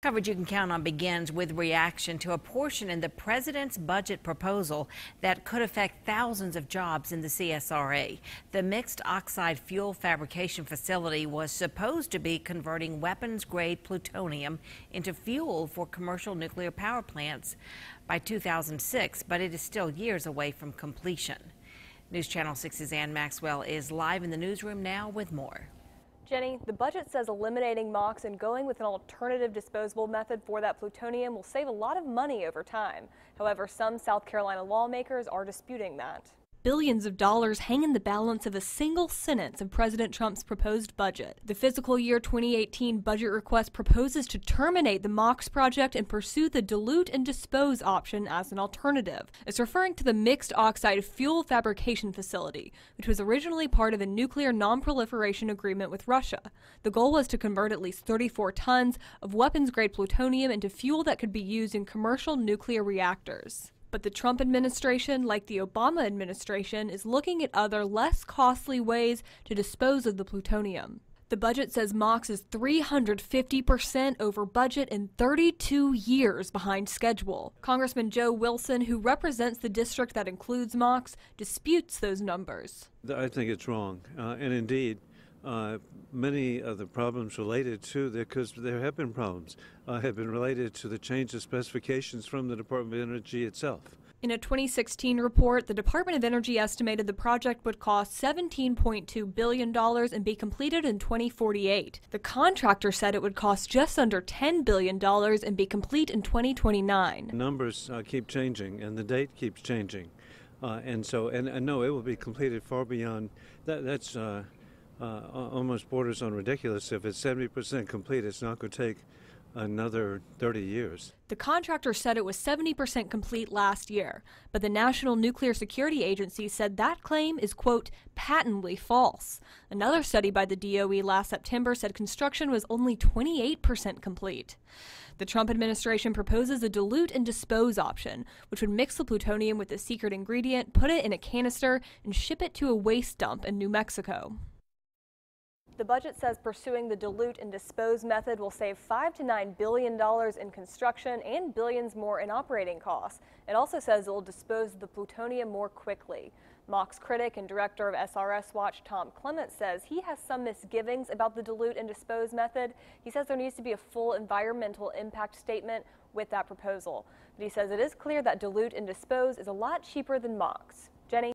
Coverage you can count on begins with reaction to a portion in the president's budget proposal that could affect thousands of jobs in the CSRA. The mixed oxide fuel fabrication facility was supposed to be converting weapons-grade plutonium into fuel for commercial nuclear power plants by 2006, but it is still years away from completion. News Channel 6's Ann Maxwell is live in the newsroom now with more. Jenny, the budget says eliminating MOX and going with an alternative disposable method for that plutonium will save a lot of money over time. However, some South Carolina lawmakers are disputing that. Billions of dollars hang in the balance of a single sentence of President Trump's proposed budget. The fiscal year 2018 budget request proposes to terminate the MOX project and pursue the dilute and dispose option as an alternative. It's referring to the mixed oxide fuel fabrication facility, which was originally part of a nuclear non-proliferation agreement with Russia. The goal was to convert at least 34 tons of weapons-grade plutonium into fuel that could be used in commercial nuclear reactors. But the Trump administration, like the Obama administration, is looking at other, less costly ways to dispose of the plutonium. The budget says MOX is 350% over budget and 32 years behind schedule. Congressman Joe Wilson, who represents the district that includes MOX, disputes those numbers. I think it's wrong, and indeed, many of the problems related to because there have been problems, have been related to the change of specifications from the Department of Energy itself. In a 2016 report, the Department of Energy estimated the project would cost $17.2 billion and be completed in 2048. The contractor said it would cost just under $10 billion and be complete in 2029. Numbers keep changing, and the date keeps changing. And no, it will be completed far beyond that. That's almost borders on ridiculous. If it's 70% complete, it's not going to take another 30 years. The contractor said it was 70% complete last year, but the National Nuclear Security Agency said that claim is, quote, patently false. Another study by the DOE last September said construction was only 28% complete. The Trump administration proposes a dilute and dispose option, which would mix the plutonium with the secret ingredient, put it in a canister, and ship it to a waste dump in New Mexico. The budget says pursuing the dilute and dispose method will save $5 to $9 billion in construction and billions more in operating costs. It also says it will dispose of the plutonium more quickly. MOX critic and director of SRS Watch Tom Clement says he has some misgivings about the dilute and dispose method. He says there needs to be a full environmental impact statement with that proposal. But he says it is clear that dilute and dispose is a lot cheaper than MOX. Jenny?